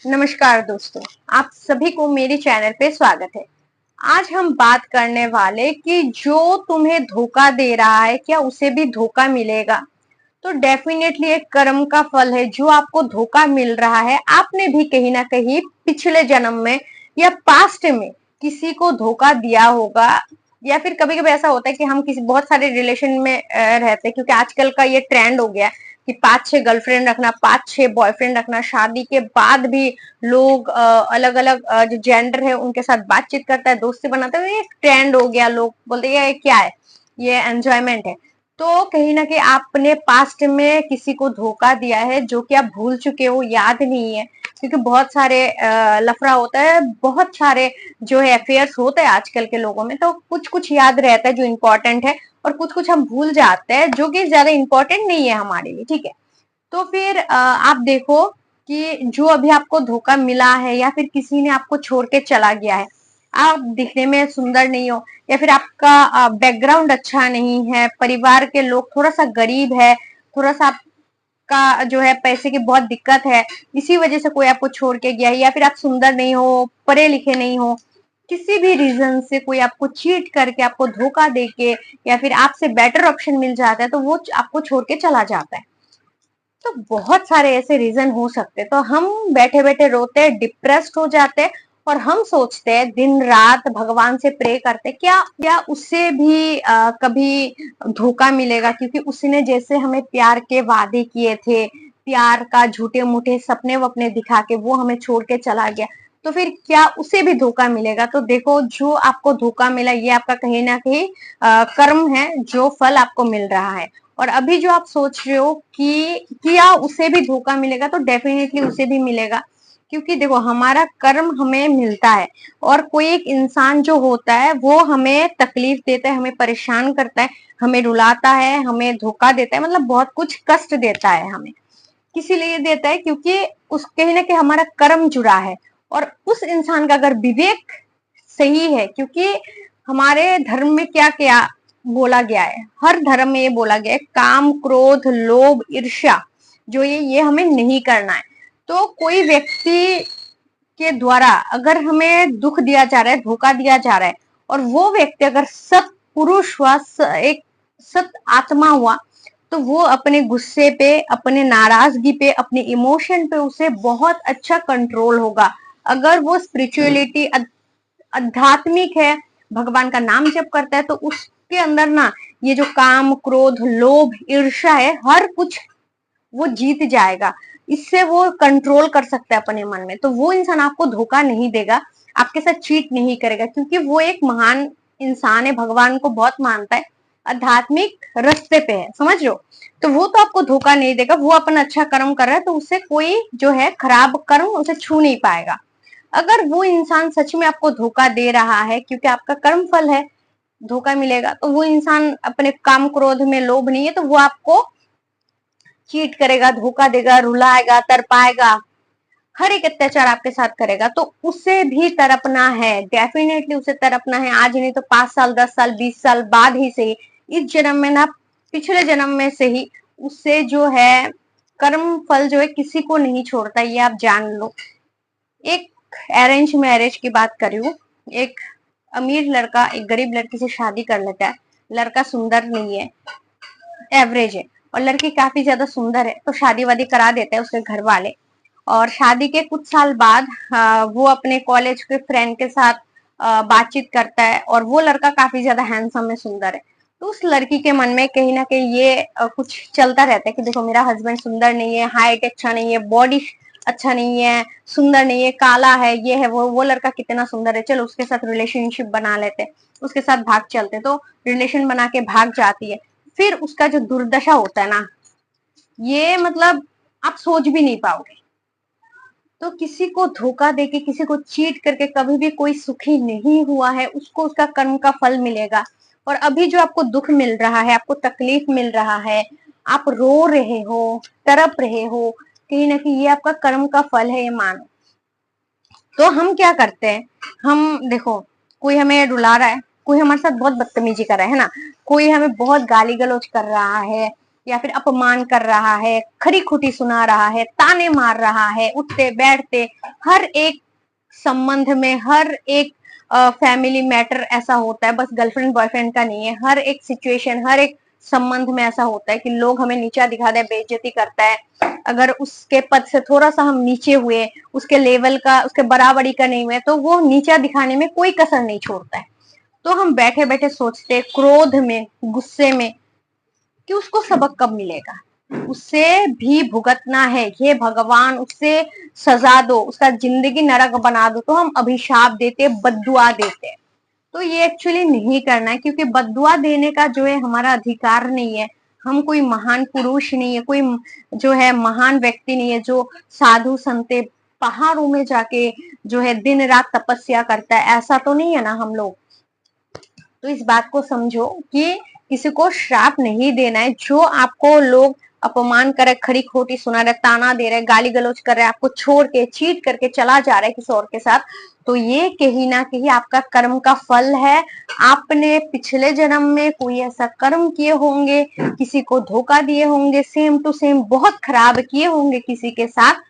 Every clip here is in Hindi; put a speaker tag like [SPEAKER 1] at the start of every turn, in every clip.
[SPEAKER 1] नमस्कार दोस्तों, आप सभी को मेरे चैनल पे स्वागत है। आज हम बात करने वाले कि जो तुम्हें धोखा दे रहा है क्या उसे भी धोखा मिलेगा। तो डेफिनेटली एक कर्म का फल है। जो आपको धोखा मिल रहा है, आपने भी कहीं ना कहीं पिछले जन्म में या पास्ट में किसी को धोखा दिया होगा। या फिर कभी कभी ऐसा होता है कि हम किसी बहुत सारे रिलेशन में रहते हैं, क्योंकि आजकल का ये ट्रेंड हो गया है कि 5-6 गर्लफ्रेंड रखना, 5-6 बॉयफ्रेंड रखना। शादी के बाद भी लोग अलग अलग जो जेंडर है उनके साथ बातचीत करता है, दोस्ती बनाता है। ये ट्रेंड हो गया, लोग बोलते हैं ये क्या है, ये एंजॉयमेंट है। तो कहीं ना कहीं आपने पास्ट में किसी को धोखा दिया है जो कि आप भूल चुके हो, याद नहीं है। क्योंकि बहुत सारे लफड़ा होता है, बहुत सारे जो है अफेयर्स होते हैं आजकल के लोगों में। तो कुछ कुछ याद रहता है जो इम्पोर्टेंट है, और कुछ कुछ हम भूल जाते हैं जो कि ज्यादा इम्पोर्टेंट नहीं है हमारे लिए। ठीक है, तो फिर आप देखो कि जो अभी आपको धोखा मिला है या फिर किसी ने आपको छोड़ के चला गया है, आप दिखने में सुंदर नहीं हो, या फिर आपका बैकग्राउंड अच्छा नहीं है, परिवार के लोग थोड़ा सा गरीब है, थोड़ा सा आपका जो है पैसे की बहुत दिक्कत है, इसी वजह से कोई आपको छोड़ के गया है, या फिर आप सुंदर नहीं हो, पढ़े लिखे नहीं हो, किसी भी रीजन से कोई आपको चीट करके, आपको धोखा देके, या फिर आपसे बेटर ऑप्शन मिल जाता है तो वो आपको छोड़ के चला जाता है। तो बहुत सारे ऐसे रीजन हो सकते हैं। तो हम बैठे बैठे रोते हैं, डिप्रेस्ड हो जाते हैं, और हम सोचते हैं दिन रात भगवान से प्रे करते हैं क्या क्या उससे भी कभी धोखा मिलेगा, क्योंकि उसने जैसे हमें प्यार के वादे किए थे, प्यार का झूठे मूठे सपने वपने दिखा के वो हमें छोड़ के चला गया, तो फिर क्या उसे भी धोखा मिलेगा। तो देखो, जो आपको धोखा मिला ये आपका कहीं ना कहीं कर्म है, जो फल आपको मिल रहा है। और अभी जो आप सोच रहे हो कि क्या उसे भी धोखा मिलेगा, तो डेफिनेटली उसे भी मिलेगा। क्योंकि देखो, हमारा कर्म हमें मिलता है, और कोई एक इंसान जो होता है वो हमें तकलीफ देता है, हमें परेशान करता है, हमें रुलाता है, हमें धोखा देता है, मतलब बहुत कुछ कष्ट देता है हमें। किसी लिए देता है क्योंकि उस कहीं ना कहीं हमारा कर्म जुड़ा है। और उस इंसान का अगर विवेक सही है, क्योंकि हमारे धर्म में क्या क्या बोला गया है, हर धर्म में ये बोला गया है काम क्रोध लोभ ईर्ष्या जो ये हमें नहीं करना है। तो कोई व्यक्ति के द्वारा अगर हमें दुख दिया जा रहा है, धोखा दिया जा रहा है, और वो व्यक्ति अगर सत पुरुष हुआ, एक सत आत्मा हुआ, तो वो अपने गुस्से पे, अपने नाराजगी पे, अपने इमोशन पे उसे बहुत अच्छा कंट्रोल होगा। अगर वो स्पिरिचुअलिटी आध्यात्मिक है, भगवान का नाम जप करता है, तो उसके अंदर ना ये जो काम क्रोध लोभ ईर्ष्या है, हर कुछ वो जीत जाएगा। इससे वो कंट्रोल कर सकता है अपने मन में। तो वो इंसान आपको धोखा नहीं देगा, आपके साथ चीट नहीं करेगा, क्योंकि वो एक महान इंसान है, भगवान को बहुत मानता है, आध्यात्मिक रास्ते पे है, समझ रहे हो। तो वो तो आपको धोखा नहीं देगा, वो अपना अच्छा कर्म कर रहा है, तो उससे कोई जो है खराब कर्म उसे छू नहीं पाएगा। अगर वो इंसान सच में आपको धोखा दे रहा है, क्योंकि आपका कर्म फल है, धोखा मिलेगा, तो वो इंसान अपने काम क्रोध में लोभ नहीं है, तो वो आपको चीट करेगा, धोखा देगा, रुलाएगा, तरपाएगा, हर एक अत्याचार आपके साथ करेगा। तो उसे भी तरपना है, डेफिनेटली उसे तरपना है। आज नहीं तो 5 साल 10 साल 20 साल बाद ही से ही, इस जन्म में ना पिछले जन्म में से ही, उससे जो है कर्म फल जो है किसी को नहीं छोड़ता, ये आप जान लो। एक अरेंज मैरिज की बात कर रही हूँ। एक अमीर लड़का एक गरीब लड़की से शादी कर लेता है। लड़का सुंदर नहीं है, एवरेज है, और लड़की काफी ज्यादा सुंदर है, तो शादी वादी करा देते हैं उसके घर वाले। और शादी के कुछ साल बाद वो अपने कॉलेज के फ्रेंड के साथ बातचीत करता है, और वो लड़का काफी ज्यादा हैंडसम है, सुंदर है। तो उस लड़की के मन में कहीं ना कहीं ये कुछ चलता रहता है कि देखो, मेरा हस्बैंड सुंदर नहीं है, हाइट अच्छा नहीं है, बॉडी अच्छा नहीं है, सुंदर नहीं है, काला है, ये है वो लड़का कितना सुंदर है, चलो उसके साथ रिलेशनशिप बना लेते, उसके साथ भाग चलते। तो रिलेशन बना के भाग जाती है। फिर उसका जो दुर्दशा होता है ना, ये मतलब आप सोच भी नहीं पाओगे। तो किसी को धोखा देके, किसी को चीट करके कभी भी कोई सुखी नहीं हुआ है, उसको उसका कर्म का फल मिलेगा। और अभी जो आपको दुख मिल रहा है, आपको तकलीफ मिल रहा है, आप रो रहे हो, तड़प रहे हो, कहीं ना कहीं ये आपका कर्म का फल है, ये मानो। तो हम क्या करते हैं, हम देखो, कोई हमें रुला रहा है, कोई हमारे साथ बहुत बदतमीजी कर रहा है ना, कोई हमें बहुत गाली गलौज कर रहा है, या फिर अपमान कर रहा है, खरी खुटी सुना रहा है, ताने मार रहा है, उठते बैठते हर एक संबंध में, हर एक फैमिली मैटर ऐसा होता है, बस गर्लफ्रेंड बॉयफ्रेंड का नहीं है, हर एक सिचुएशन, हर एक संबंध में ऐसा होता है कि लोग हमें नीचा दिखाते हैं, बेइज्जती करता है। अगर उसके पद से थोड़ा सा हम नीचे हुए, उसके लेवल का, उसके बराबरी का नहीं हुए, तो वो नीचा दिखाने में कोई कसर नहीं छोड़ता है। तो हम बैठे बैठे सोचते, क्रोध में, गुस्से में, कि उसको सबक कब मिलेगा, उसे भी भुगतना है, हे भगवान उससे सजा दो, उसका जिंदगी नरक बना दो। तो हम अभिशाप देते, बद्दुआ देते। तो ये एक्चुअली नहीं करना है, क्योंकि बद्दुआ देने का जो है हमारा अधिकार नहीं है। हम कोई महान पुरुष नहीं है, कोई जो है महान व्यक्ति नहीं है जो साधु संते पहाड़ों में जाके जो है दिन रात तपस्या करता है, ऐसा तो नहीं है ना हम लोग। तो इस बात को समझो कि किसी को श्राप नहीं देना है। जो आपको लोग अपमान करे, खरी खोटी सुना रहे, ताना दे रहे, गाली गलौज कर रहे, आपको छोड़ के चीट करके चला जा रहा है किसी और के साथ, तो ये कहीं ना कहीं आपका कर्म का फल है। आपने पिछले जन्म में कोई ऐसा कर्म किए होंगे, किसी को धोखा दिए होंगे, सेम टू सेम बहुत खराब किए होंगे किसी के साथ,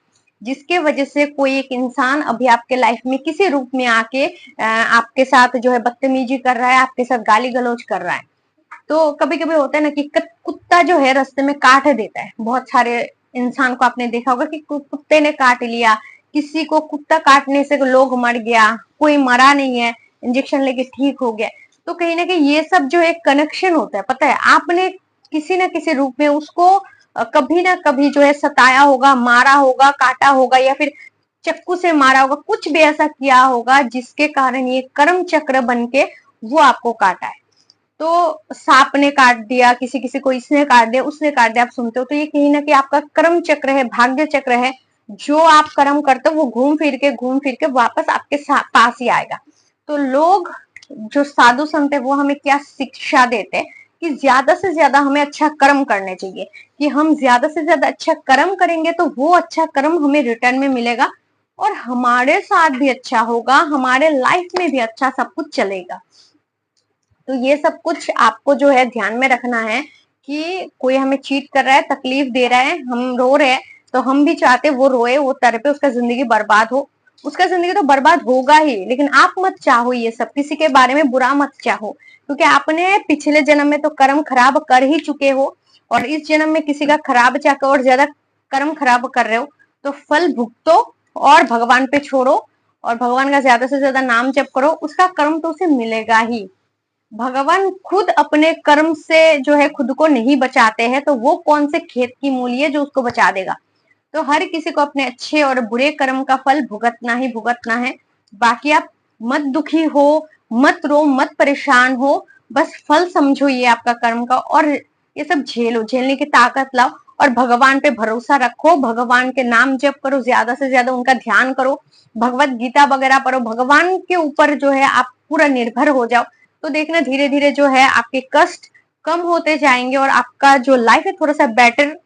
[SPEAKER 1] जिसके वजह से कोई एक इंसान अभी आपके लाइफ में किसी रूप में आके आपके साथ जो है बदतमीजी कर रहा है, आपके साथ गाली गलौज कर रहा है। तो कभी कभी होता है ना कि कुत्ता जो है रास्ते में काट देता है। बहुत सारे इंसान को आपने देखा होगा कि कुत्ते ने काट लिया, किसी को कुत्ता काटने से लोग मर गया, कोई मरा नहीं है, इंजेक्शन लेके ठीक हो गया। तो कहीं ना कहीं ये सब जो एक कनेक्शन होता है, पता है, आपने किसी ना किसी रूप में उसको कभी ना कभी जो है सताया होगा, मारा होगा, काटा होगा, या फिर चक्कू से मारा होगा, कुछ भी ऐसा किया होगा जिसके कारण ये कर्म चक्र बन के वो आपको काटा है। तो सांप ने काट दिया, किसी किसी को इसने काट दिया, उसने काट दिया, आप सुनते हो, तो ये कहीं ना कहीं आपका कर्म चक्र है, भाग्य चक्र है। जो आप कर्म करते हो वो घूम फिर के वापस आपके पास ही आएगा। तो लोग जो साधु संत है वो हमें क्या शिक्षा देते हैं कि ज्यादा से ज्यादा हमें अच्छा कर्म करने चाहिए, कि हम ज्यादा से ज्यादा अच्छा कर्म करेंगे तो वो अच्छा कर्म हमें रिटर्न में मिलेगा, और हमारे साथ भी अच्छा होगा, हमारे लाइफ में भी अच्छा सब कुछ चलेगा। तो ये सब कुछ आपको जो है ध्यान में रखना है कि कोई हमें चीट कर रहा है, तकलीफ दे रहा है, हम रो रहे हैं, तो हम भी चाहते वो रोए, वो तड़पे, उसका जिंदगी बर्बाद हो। उसका जिंदगी तो बर्बाद होगा ही, लेकिन आप मत चाहो ये सब, किसी के बारे में बुरा मत चाहो, क्योंकि आपने पिछले जन्म में तो कर्म खराब कर ही चुके हो, और इस जन्म में किसी का खराब चाहकर और ज्यादा कर्म खराब कर रहे हो, तो फल भुगतो और भगवान पे छोड़ो, और भगवान का ज्यादा से ज्यादा नाम जप करो, उसका कर्म तो उसे मिलेगा ही। भगवान खुद अपने कर्म से जो है खुद को नहीं बचाते हैं, तो वो कौन से खेत की मूली है जो उसको बचा देगा। तो हर किसी को अपने अच्छे और बुरे कर्म का फल भुगतना ही भुगतना है। बाकी आप मत दुखी हो, मत रो, मत परेशान हो, बस फल समझो ये आपका कर्म का, और ये सब झेलो, झेलने की ताकत लाओ, और भगवान पे भरोसा रखो, भगवान के नाम जप करो, ज्यादा से ज्यादा उनका ध्यान करो, भगवत गीता वगैरह पढ़ो, भगवान के ऊपर जो है आप पूरा निर्भर हो जाओ। तो देखना धीरे धीरे जो है आपके कष्ट कम होते जाएंगे, और आपका जो लाइफ है थोड़ा सा बेटर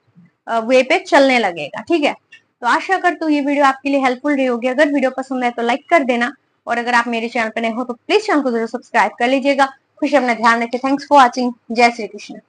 [SPEAKER 1] वे पे चलने लगेगा। ठीक है, तो आशा करती हूँ ये वीडियो आपके लिए हेल्पफुल रही होगी। अगर वीडियो पसंद है तो लाइक कर देना, और अगर आप मेरे चैनल पर नए हो तो प्लीज चैनल को जरूर सब्सक्राइब कर लीजिएगा। खुश अपना ध्यान रखें। Thanks for watching. जय श्री कृष्ण।